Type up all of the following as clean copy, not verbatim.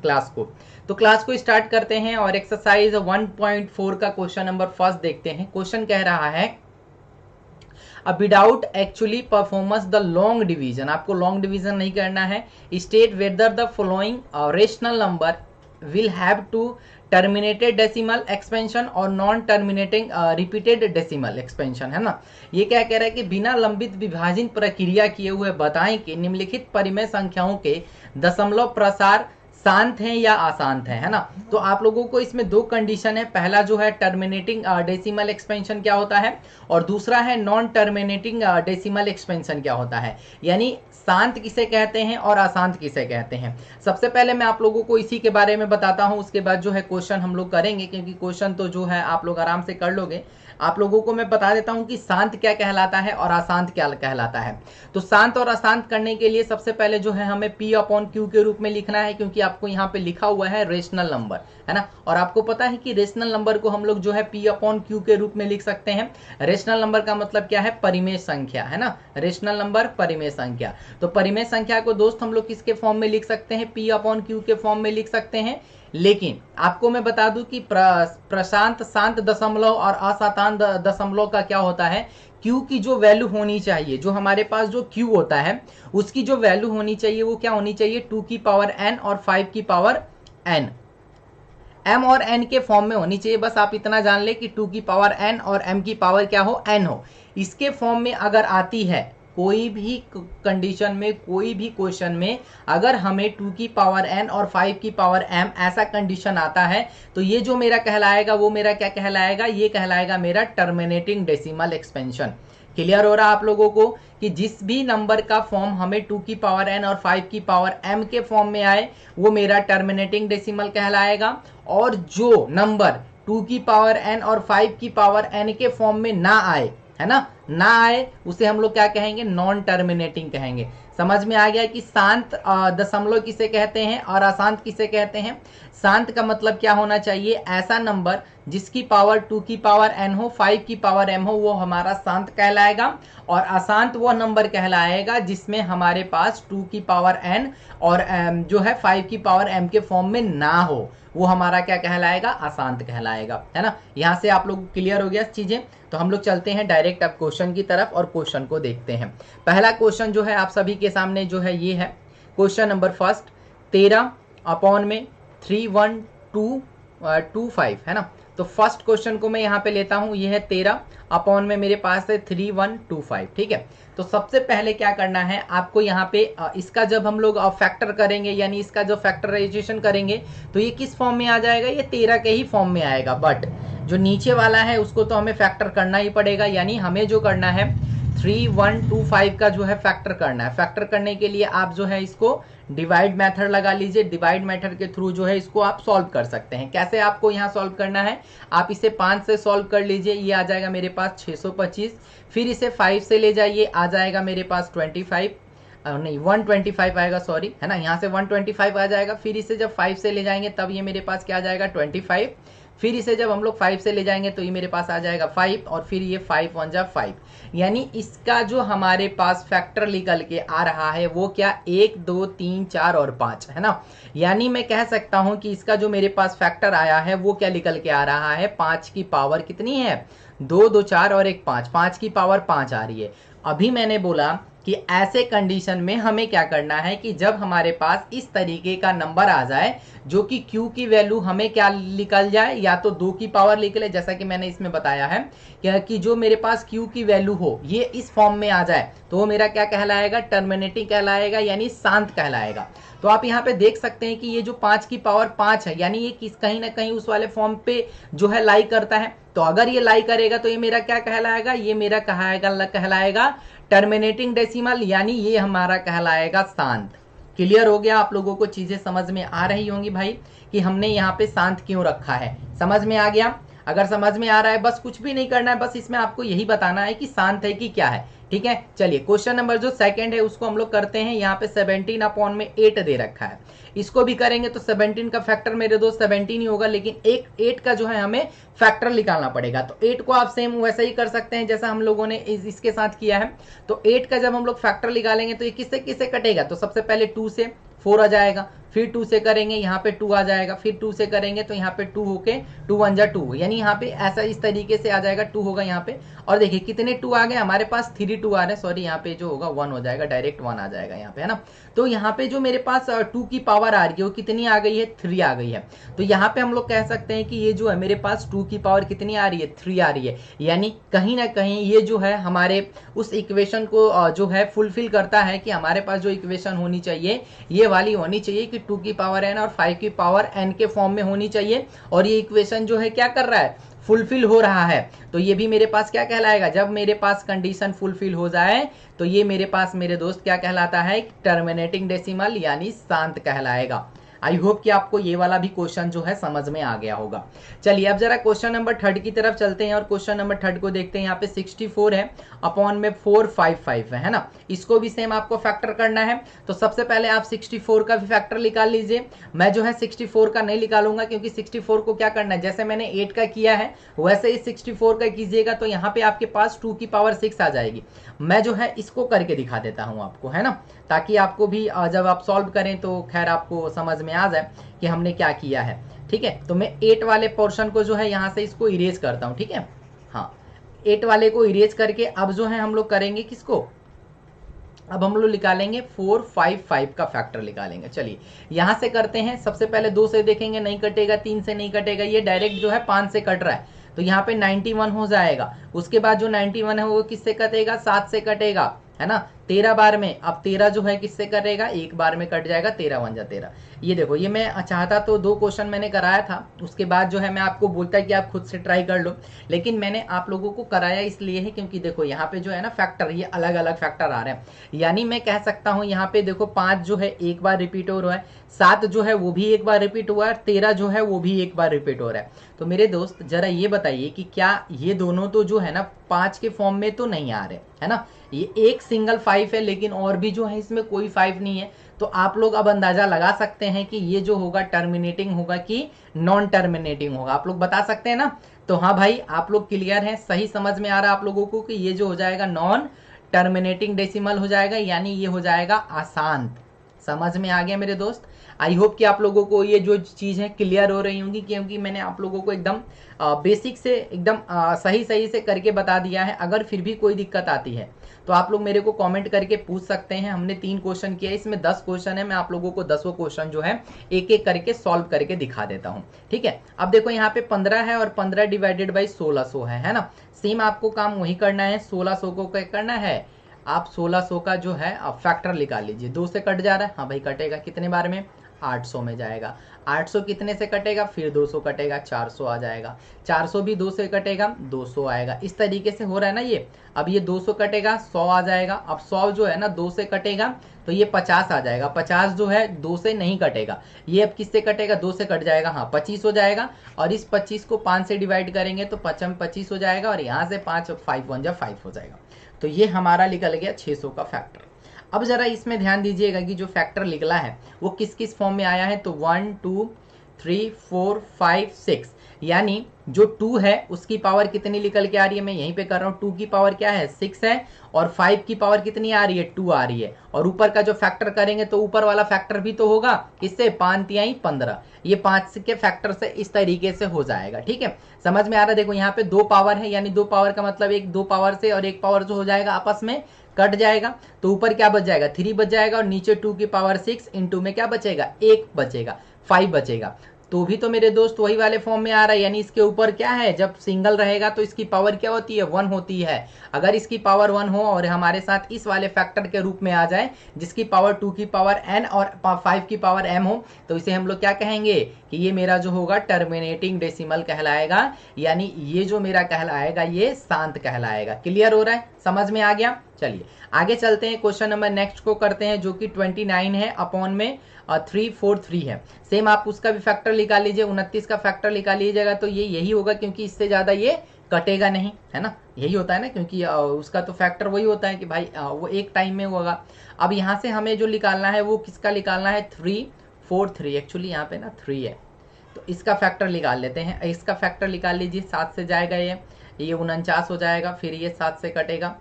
Class को। तो class को स्टार्ट करते हैं और एक्सरसाइज 1.4 का क्वेश्चन नंबर फर्स्ट देखते हैं। क्वेश्चन कह रहा है without actually performance the long division, आपको लॉन्ग डिवीजन नहीं करना है। State whether the following rational number will have to terminated decimal expansion और non terminating repeated decimal expansion, है ना। ये क्या कह रहा है कि बिना लंबित विभाजन प्रक्रिया किए हुए बताएं कि निम्नलिखित परिमेय संख्याओं के दशमलव प्रसार शांत हैं या अशांत है ना। तो आप लोगों को इसमें दो कंडीशन है, पहला जो है टर्मिनेटिंग डेसिमल एक्सपेंशन क्या होता है और दूसरा है नॉन टर्मिनेटिंग डेसिमल एक्सपेंशन क्या होता है, यानी शांत किसे कहते हैं और अशांत किसे कहते हैं। सबसे पहले मैं आप लोगों को इसी के बारे में बताता हूं, उसके बाद जो है क्वेश्चन हम लोग करेंगे, क्योंकि क्वेश्चन तो जो है आप लोग आराम से कर लोगे। आप लोगों को मैं बता देता हूं कि शांत क्या कहलाता है और अशांत क्या कहलाता है। तो शांत और अशांत करने के लिए सबसे पहले जो है हमें P अपॉन Q के रूप में लिखना है, क्योंकि आपको यहाँ पे लिखा हुआ है रेशनल नंबर, है ना। और आपको पता है कि रेशनल नंबर को हम लोग जो है P अपॉन Q के रूप में लिख सकते हैं। रेशनल नंबर का मतलब क्या है, परिमेय संख्या, है ना। रेशनल नंबर परिमेय संख्या। तो परिमेय संख्या को दोस्त हम लोग किसके फॉर्म में लिख सकते हैं, P अपॉन Q के फॉर्म में लिख सकते हैं। लेकिन आपको मैं बता दूं कि प्रशांत शांत दशमलव और अशांत दशमलव का क्या होता है, Q की जो वैल्यू होनी चाहिए, जो हमारे पास जो Q होता है उसकी जो वैल्यू होनी चाहिए वो क्या होनी चाहिए, 2 की पावर n और 5 की पावर n, m और n के फॉर्म में होनी चाहिए। बस आप इतना जान ले कि 2 की पावर n और m की पावर क्या हो, n हो। इसके फॉर्म में अगर आती है कोई भी कंडीशन में, कोई भी क्वेश्चन में अगर हमें 2 की पावर n और 5 की पावर m ऐसा कंडीशन आता है, तो ये जो मेरा कहलाएगा वो मेरा क्या कहलाएगा, ये कहलाएगा मेरा टर्मिनेटिंग डेसिमल एक्सपेंशन। क्लियर हो रहा आप लोगों को कि जिस भी नंबर का फॉर्म हमें 2 की पावर n और 5 की पावर m के फॉर्म में आए वो मेरा टर्मिनेटिंग डेसिमल कहलाएगा, और जो नंबर 2 की पावर n और 5 की पावर n के फॉर्म में ना आए, है ना, ना आए, उसे हम लोग क्या कहेंगे, नॉन टर्मिनेटिंग कहेंगे। समझ में आ गया कि शांत दशमलव किसे कहते हैं और अशांत किसे कहते हैं। शांत का मतलब क्या होना चाहिए, ऐसा नंबर जिसकी पावर 2 की पावर n हो, 5 की पावर m हो, वो हमारा शांत कहलाएगा। और अशांत वो नंबर कहलाएगा जिसमें हमारे पास 2 की पावर n और जो है 5 की पावर m के फॉर्म में ना हो, वो हमारा क्या कहलाएगा, अशांत कहलाएगा, है ना। यहां से आप लोग क्लियर हो गया चीजें। तो हम लोग चलते हैं डायरेक्ट अब क्वेश्चन की तरफ और क्वेश्चन को देखते हैं। पहला क्वेश्चन जो है आप सभी के सामने जो है ये है क्वेश्चन नंबर फर्स्ट, 13 अपॉन में 31225, है ना। तो फर्स्ट क्वेश्चन को मैं यहाँ पे लेता हूँ, ये है 13 अपॉन में मेरे पास है 3125, ठीक है। तो सबसे पहले क्या करना है आपको यहाँ पे इसका जब हम लोग फैक्टर करेंगे, यानी इसका जो फैक्टराइजेशन करेंगे, तो ये किस फॉर्म में आ जाएगा, ये 13 के ही फॉर्म में आएगा। बट जो नीचे वाला है उसको तो हमें फैक्टर करना ही पड़ेगा, यानी हमें जो करना है 3125 का जो है फैक्टर करना है। फैक्टर करने के लिए आप जो है इसको डिवाइड मेथड लगा लीजिए। डिवाइड मेथड के थ्रू जो है इसको आप सॉल्व कर सकते हैं। कैसे आपको यहाँ सॉल्व करना है, आप इसे 5 से सॉल्व कर लीजिए, ये आ जाएगा मेरे पास 625। फिर इसे 5 से ले जाइए, आ जाएगा मेरे पास 25 नहीं 125 आएगा, सॉरी, है ना। यहाँ से 125 आ जाएगा। फिर इसे जब 5 से ले जाएंगे तब ये मेरे पास क्या आ जाएगा, 25। फिर इसे जब हम लोग 5 से ले जाएंगे तो ये मेरे पास आ जाएगा 5, और फिर ये 5 1 जा 5, यानी इसका जो हमारे पास फैक्टर निकल के आ रहा है वो क्या, 1 2 3 4 और 5, है ना। यानी मैं कह सकता हूं कि इसका जो मेरे पास फैक्टर आया है वो क्या निकल के आ रहा है, 5 की पावर कितनी है, 2 2 4 और 1 5, 5 की पावर 5 आ रही है। अभी मैंने बोला कि ऐसे कंडीशन में हमें क्या करना है कि जब हमारे पास इस तरीके का नंबर आ जाए जो कि Q की वैल्यू हमें क्या निकल जाए, या तो 2 की पावर निकले, जैसा कि मैंने इसमें बताया है कि जो मेरे पास Q की वैल्यू हो ये इस फॉर्म में आ जाए, तो वो मेरा क्या कहलाएगा, टर्मिनेटिंग कहलाएगा, यानी शांत कहलाएगा। तो आप यहाँ पे देख सकते हैं कि ये जो 5 की पावर 5 है, यानी ये कहीं ना कहीं उस वाले फॉर्म पे जो है लाई करता है। तो अगर ये लाई करेगा तो ये मेरा क्या कहलाएगा, ये मेरा कहलाएगा टर्मिनेटिंग डेसिमल, यानी ये हमारा कहलाएगा शांत। क्लियर हो गया आप लोगों को, चीजें समझ में आ रही होंगी भाई कि हमने यहाँ पे शांत क्यों रखा है, समझ में आ गया। अगर समझ में आ रहा है बस कुछ भी नहीं करना है, बस इसमें आपको यही बताना है कि शांत है कि क्या है, ठीक है। चलिए क्वेश्चन नंबर जो सेकंड है उसको हम लोग करते हैं। यहाँ पे 17 अपॉन में 8 दे रखा है, इसको भी करेंगे तो 17 का फैक्टर मेरे दोस्त 17 ही होगा, लेकिन 8 का जो है हमें फैक्टर निकालना पड़ेगा। तो 8 को आप सेम वैसा ही कर सकते हैं जैसा हम लोगों ने इसके साथ किया है। तो 8 का जब हम लोग फैक्टर निकालेंगे तो ये किससे किससे कटेगा, तो सबसे पहले 2 से, 4 आ जाएगा, फिर 2 से करेंगे यहाँ पे 2 आ जाएगा, फिर 2 से करेंगे तो यहाँ पे 2 होके 2 1 जा 2, यानी यहाँ पे ऐसा इस तरीके से आ जाएगा, 2 होगा यहाँ पे। और देखिए कितने 2 आ गए हमारे पास, 3 2 आ रहे हैं, सॉरी यहाँ पे जो होगा 1 हो जाएगा, डायरेक्ट 1 आ जाएगा यहाँ पे, है ना। तो यहाँ पे जो मेरे पास 2 की पावर आ रही है वो कितनी आ गई है, 3 आ गई है। तो यहाँ पे हम लोग कह सकते हैं कि ये जो है मेरे पास 2 की पावर कितनी आ रही है, 3 आ रही है। यानी कहीं ना कहीं ये जो है हमारे उस इक्वेशन को जो है फुलफिल करता है कि हमारे पास जो इक्वेशन होनी चाहिए ये वाली होनी चाहिए कि 2 की पावर n और 5 की पावर n के फॉर्म में होनी चाहिए। और ये इक्वेशन जो है क्या कर रहा है, फुलफिल हो रहा है। तो ये भी मेरे पास क्या कहलाएगा, जब मेरे पास कंडीशन फुलफिल हो जाए तो ये मेरे पास मेरे दोस्त क्या कहलाता है, टर्मिनेटिंग डेसिमल यानी शांत कहलाएगा। आई होप कि आपको ये वाला भी क्वेश्चन जो है समझ में आ गया होगा। चलिए अब जरा क्वेश्चन नंबर 3 की तरफ चलते हैं और क्वेश्चन नंबर 3 को देखते हैं। यहाँ पे 64 है अपॉन में 455 है ना। इसको भी सेम आपको फैक्टर करना है। तो सबसे पहले आप 64 का भी फैक्टर निकाल लीजिए। मैं जो है 64 का नहीं निकालूंगा क्योंकि 64 को क्या करना है, जैसे मैंने 8 का किया है वैसे ही 64 का कीजिएगा। तो यहाँ पे आपके पास 2 की पावर 6 आ जाएगी। मैं जो है इसको करके दिखा देता हूँ आपको, है ना, ताकि आपको भी जब आप सॉल्व करें तो खैर आपको समझ में आ जाए कि हमने क्या किया है। ठीक है, तो मैं 8 वाले पोर्शन को जो है यहाँ से इसको इरेज करता हूँ। ठीक है, हाँ 8 वाले को इरेज करके अब जो है हम लोग करेंगे किसको, अब हम लोग निकालेंगे 455 का फैक्टर निकालेंगे। चलिए यहां से करते हैं। सबसे पहले 2 से देखेंगे, नहीं कटेगा, 3 से नहीं कटेगा, ये डायरेक्ट जो है 5 से कट रहा है तो यहाँ पे 91 हो जाएगा। उसके बाद जो 91 है वो किससे कटेगा, 7 से कटेगा, है ना। 13 बार में, अब 13 जो है किससे कटेगा, एक बार में कट जाएगा, 13 1 जा 13। ये देखो, ये मैं चाहता तो 2 क्वेश्चन मैंने कराया था, उसके बाद जो है मैं आपको बोलता कि आप खुद से ट्राई कर लो, लेकिन मैंने आप लोगों को कराया इसलिए है क्योंकि देखो यहाँ पे जो है ना फैक्टर, ये अलग अलग फैक्टर आ रहे हैं। यानी मैं कह सकता हूँ यहाँ पे देखो 5 जो है एक बार रिपीट हो रहा है, 7 जो है वो भी एक बार रिपीट हुआ है, 13 जो है वो भी एक बार रिपीट हो रहा है। तो मेरे दोस्त जरा ये बताइए कि क्या ये दोनों तो जो है ना 5 के फॉर्म में तो नहीं आ रहे, है ना। ये एक सिंगल 5 है लेकिन और भी जो है इसमें कोई 5 नहीं है। तो आप लोग अब अंदाजा लगा सकते हैं कि ये जो होगा टर्मिनेटिंग होगा कि नॉन टर्मिनेटिंग होगा, आप लोग बता सकते हैं ना। तो हाँ भाई, आप लोग क्लियर हैं, सही समझ में आ रहा है आप लोगों को कि ये जो हो जाएगा नॉन टर्मिनेटिंग डेसिमल हो जाएगा, यानी ये हो जाएगा अशांत। समझ में आ गया मेरे दोस्त। आई होप कि आप लोगों को ये जो चीज़ है क्लियर हो रही होंगी, क्योंकि मैंने आप लोगों को एकदम बेसिक से एकदम सही सही से करके बता दिया है। अगर फिर भी कोई दिक्कत आती है तो आप लोग मेरे को कमेंट करके पूछ सकते हैं। हमने 3 क्वेश्चन किया, इसमें 10 क्वेश्चन है, मैं आप लोगों को 10 क्वेश्चन जो है एक एक करके सॉल्व करके दिखा देता हूँ। ठीक है, अब देखो यहाँ पे 15 है और 15 डिवाइडेड बाई 1600 है ना। सेम आपको काम वही करना है, 1600 को क्या करना है, आप 1600 का जो है आप फैक्टर निकाल लीजिए। 2 से कट जा रहा है, हाँ भाई कटेगा, कितने बार में, 800 में जाएगा। 800 कितने से कटेगा, फिर 200 कटेगा, 400 आ जाएगा। 400 भी 2 से कटेगा, 200 आएगा। इस तरीके से हो रहा है ना ये। अब ये 200 कटेगा, 100 आ जाएगा। अब 100 जो है ना 2 से कटेगा तो ये 50 आ जाएगा। 50 जो है 2 से नहीं कटेगा, ये अब किससे कटेगा, 2 से कट जाएगा, हाँ 25 हो जाएगा। और इस 25 को 5 से डिवाइड करेंगे तो 5 में 25 हो जाएगा, और यहाँ से 5 5 1 जा 5 हो जाएगा। तो ये हमारा निकल गया 600 का फैक्टर। अब जरा इसमें ध्यान दीजिएगा कि जो फैक्टर निकला है वो किस किस फॉर्म में आया है। तो 1 2 3 4 5 6, यानी जो 2 है उसकी पावर कितनी निकल के आ रही है, मैं यहीं पे कर रहा हूँ। 2 की पावर क्या है, 6 है, और 5 की पावर कितनी आ रही है, 2 आ रही है। और ऊपर का जो फैक्टर करेंगे तो ऊपर वाला फैक्टर भी तो होगा, किससे, 5 तिहाई 15, ये 5 के फैक्टर से इस तरीके से हो जाएगा। ठीक है, समझ में आ रहा है। देखो यहाँ पे 2 पावर है, यानी 2 पावर का मतलब एक 2 पावर से और एक पावर जो हो जाएगा आपस में कट जाएगा, तो ऊपर क्या बच जाएगा, 3 बच जाएगा, और नीचे 2 की पावर 6 इंटू में क्या बचेगा, 1 बचेगा, 5 बचेगा। तो भी तो मेरे दोस्त वही वाले फॉर्म में आ रहा है, यानी इसके ऊपर क्या है, जब सिंगल रहेगा तो इसकी पावर क्या होती है, 1 होती है। अगर इसकी पावर 1 हो और हमारे साथ इस वाले फैक्टर के रूप में आ जाए जिसकी पावर 2 की पावर n और 5 की पावर m हो, तो इसे हम लोग क्या कहेंगे कि ये मेरा जो होगा टर्मिनेटिंग डेसिमल कहलाएगा, यानी ये जो मेरा कहलाएगा ये शांत कहलाएगा। क्लियर हो रहा है, समझ में आ गया। चलिए आगे चलते हैं, क्वेश्चन नंबर नेक्स्ट को करते हैं, जो कि 29 है अपॉन में 343 है। सेम आप उसका भी फैक्टर निकाल लीजिए, 29 का फैक्टर निकाल लीजिएगा तो ये यही होगा, क्योंकि इससे ज्यादा ये कटेगा नहीं, है ना। यही होता है ना, क्योंकि उसका तो फैक्टर वही होता है कि भाई वो एक टाइम में होगा। अब यहाँ से हमें जो निकालना है वो किसका निकालना है, 343, एक्चुअली यहाँ पे ना 3 है, तो इसका फैक्टर निकाल लेते हैं। इसका फैक्टर निकाल लीजिए, 7 से जाएगा ये 49 हो जाएगा, फिर ये 7 से कटेगा,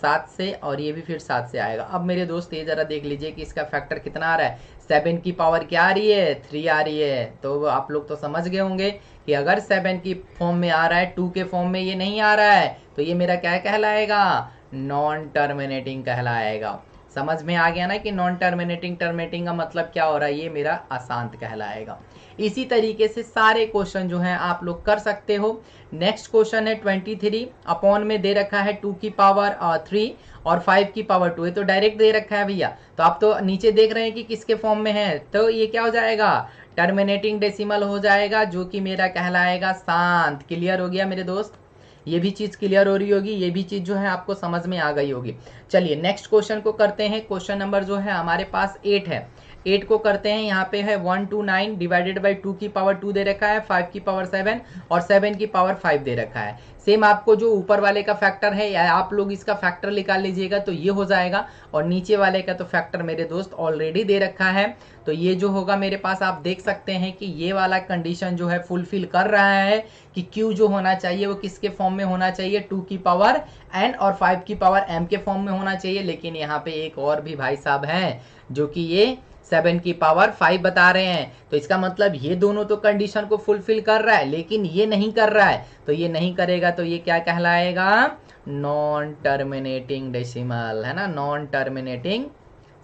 7 से और ये भी फिर 7 से आएगा। अब मेरे दोस्त ये जरा देख लीजिए कि इसका फैक्टर कितना आ रहा है। 7 की पावर क्या आ रही है, 3 आ रही है। तो आप लोग तो समझ गए होंगे कि अगर 7 की फॉर्म में आ रहा है, 2 के फॉर्म में ये नहीं आ रहा है, तो ये मेरा क्या कहलाएगा, नॉन टर्मिनेटिंग कहलाएगा। समझ में आ गया ना कि नॉन टर्मिनेटिंग, टर्मिनेटिंग का मतलब क्या हो रहा है, ये मेरा अशांत कहलाएगा। इसी तरीके से सारे क्वेश्चन जो हैं आप लोग कर सकते हो। नेक्स्ट क्वेश्चन है 23 अपॉन में दे रखा है 2 की पावर 3 और 5 की पावर 2, ये तो डायरेक्ट दे रखा है भैया। तो आप तो नीचे देख रहे हैं कि किसके फॉर्म में है, तो ये क्या हो जाएगा, टर्मिनेटिंग डेसिमल हो जाएगा, जो कि मेरा कहलाएगा शांत। क्लियर हो गया मेरे दोस्त, ये भी चीज क्लियर हो रही होगी, ये भी चीज जो है आपको समझ में आ गई होगी। चलिए नेक्स्ट क्वेश्चन को करते हैं। क्वेश्चन नंबर जो है हमारे पास 8 है। 8 को करते हैं। यहाँ पे है 129 डिवाइडेड बाई 2 की पावर 2 दे रखा है, 5 की पावर 7 और 7 की पावर 5 दे रखा है। सेम आपको जो ऊपर वाले का फैक्टर है, या आप लोग इसका फैक्टर निकाल लीजिएगा तो ये हो जाएगा, और नीचे वाले का तो फैक्टर मेरे दोस्त ऑलरेडी दे रखा है। तो ये जो होगा मेरे पास, आप देख सकते हैं कि ये वाला कंडीशन जो है फुलफिल कर रहा है कि Q जो होना चाहिए वो किसके फॉर्म में होना चाहिए, 2 की पावर N और 5 की पावर M के फॉर्म में होना चाहिए। लेकिन यहाँ पे एक और भी भाई साहब हैं जो कि ये 7 की पावर 5 बता रहे हैं। तो इसका मतलब ये दोनों तो कंडीशन को फुलफिल कर रहा है, लेकिन ये नहीं कर रहा है। तो ये नहीं करेगा तो ये क्या कहलाएगा, नॉन टर्मिनेटिंग डेसिमल, है ना, नॉन टर्मिनेटिंग।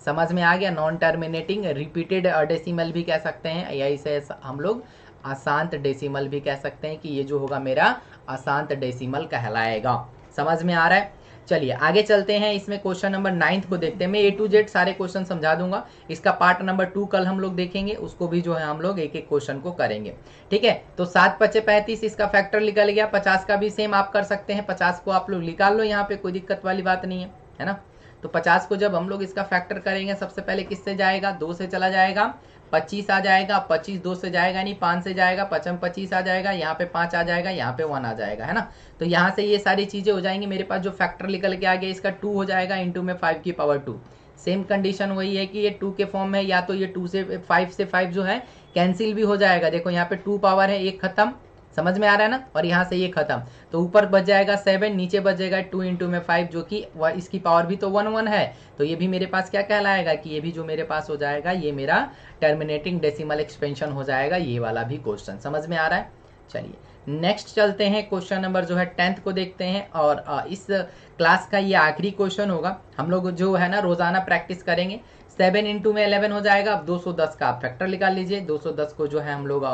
समझ में आ गया, नॉन टर्मिनेटिंग रिपीटेड डेसिमल भी कह सकते हैं, या इसे हम लोग अशांत डेसिमल भी कह सकते हैं कि ये जो होगा मेरा अशांत डेसिमल कहलाएगा। समझ में आ रहा है। चलिए आगे चलते हैं। इसमें क्वेश्चन नंबर 9 को देखते हैं। मैं A to Z सारे क्वेश्चन समझा दूंगा। इसका पार्ट नंबर 2 कल हम लोग देखेंगे, उसको भी जो है हम लोग एक एक क्वेश्चन को करेंगे। ठीक है, तो 7 × 35 इसका फैक्टर निकल गया। 50 का भी सेम आप कर सकते हैं, 50 को आप लोग निकाल लो, यहाँ पे कोई दिक्कत वाली बात नहीं है ना। तो 50 को जब हम लोग इसका फैक्टर करेंगे, सबसे पहले किससे जाएगा, 2 से चला जाएगा, 25 आ जाएगा, 25 2 से जाएगा नहीं, 5 से जाएगा, 5 25 आ जाएगा, यहाँ पे 5 आ जाएगा, यहाँ पे 1 आ जाएगा, है ना। तो यहाँ से ये सारी चीजें हो जाएंगी। मेरे पास जो फैक्टर निकल के आ गया इसका 2 हो जाएगा, इंटू में 5 की पावर 2। सेम कंडीशन वही है कि ये 2 के फॉर्म में, या तो ये 2 से 5 जो है कैंसिल भी हो जाएगा। देखो यहाँ पे 2 पावर है, एक खत्म, समझ में आ रहा है ना, और यहाँ से ये खत्म, तो ऊपर बच जाएगा 7, नीचे बच जाएगा 2 इंटू में 5, जो कि इसकी पावर भी तो 1 1 है। तो ये भी मेरे पास क्या कहलाएगा कि ये भी जो मेरे पास हो जाएगा, ये मेरा टर्मिनेटिंग डेसिमल एक्सपेंशन हो जाएगा। ये वाला भी क्वेश्चन समझ में आ रहा है। चलिए नेक्स्ट चलते हैं। क्वेश्चन नंबर जो है 10th को देखते हैं, और इस क्लास का ये आखिरी क्वेश्चन होगा। हम लोग जो है ना रोजाना प्रैक्टिस करेंगे। 7 इंटू में 11 हो जाएगा। अब 210 का आप फैक्टर निकाल लीजिए। 210 को जो है हम लोग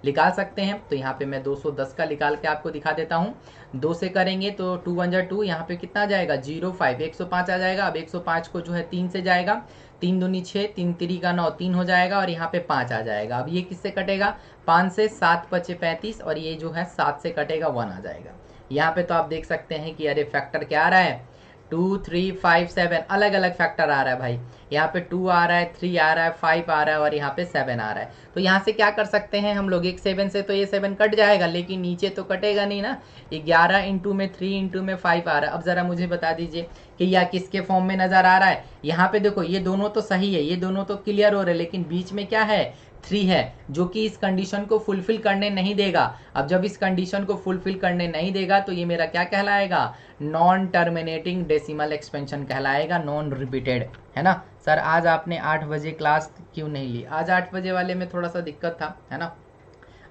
निकाल सकते हैं। तो यहाँ पे मैं 210 का निकाल के आपको दिखा देता हूँ। 2 से करेंगे तो 2 1 जा 2, यहाँ पे कितना आ जाएगा 0 5, 105 आ जाएगा। अब 105 को जो है 3 से जाएगा, 3 दूनी 6, 3 3 का 9, 3 हो जाएगा, और यहाँ पे 5 आ जाएगा। अब ये किससे कटेगा, 5 से, 7 5 35, और ये जो है 7 से कटेगा, 1 आ जाएगा। यहाँ पे तो आप देख सकते हैं कि अरे फैक्टर क्या आ रहा है, 2 3 5 7 अलग अलग फैक्टर आ रहा है भाई। यहाँ पे 2 आ रहा है, 3 आ रहा है, 5 आ रहा है, और यहाँ पे 7 आ रहा है। तो यहाँ से क्या कर सकते हैं हम लोग, एक 7 से तो ये 7 कट जाएगा, लेकिन नीचे तो कटेगा नहीं ना। 11 इंटू में 3 इंटू में 5 आ रहा है। अब जरा मुझे बता दीजिए कि यह किसके फॉर्म में नजर आ रहा है। यहाँ पे देखो ये दोनों तो सही है, ये दोनों तो क्लियर हो रहे हैं, लेकिन बीच में क्या है, 3 है, जो कि इस कंडीशन को फुलफिल करने नहीं देगा। अब जब इस कंडीशन को फुलफिल करने नहीं देगा तो ये मेरा क्या कहलाएगा, नॉन टर्मिनेटिंग डेसिमल एक्सपेंशन कहलाएगा, नॉन रिपीटेड, है ना। सर आज आपने 8 बजे क्लास क्यों नहीं ली, आज 8 बजे वाले में थोड़ा सा दिक्कत था, है ना,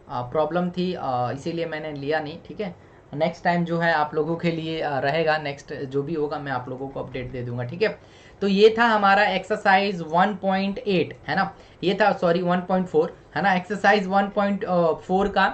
प्रॉब्लम थी, इसीलिए मैंने लिया नहीं। ठीक है, नेक्स्ट टाइम जो है आप लोगों के लिए रहेगा, नेक्स्ट जो भी होगा मैं आप लोगों को अपडेट दे दूंगा। ठीक है, तो ये था हमारा एक्सरसाइज 1.8, है ना, ये था सॉरी 1.4, है ना। एक्सरसाइज 1.4 का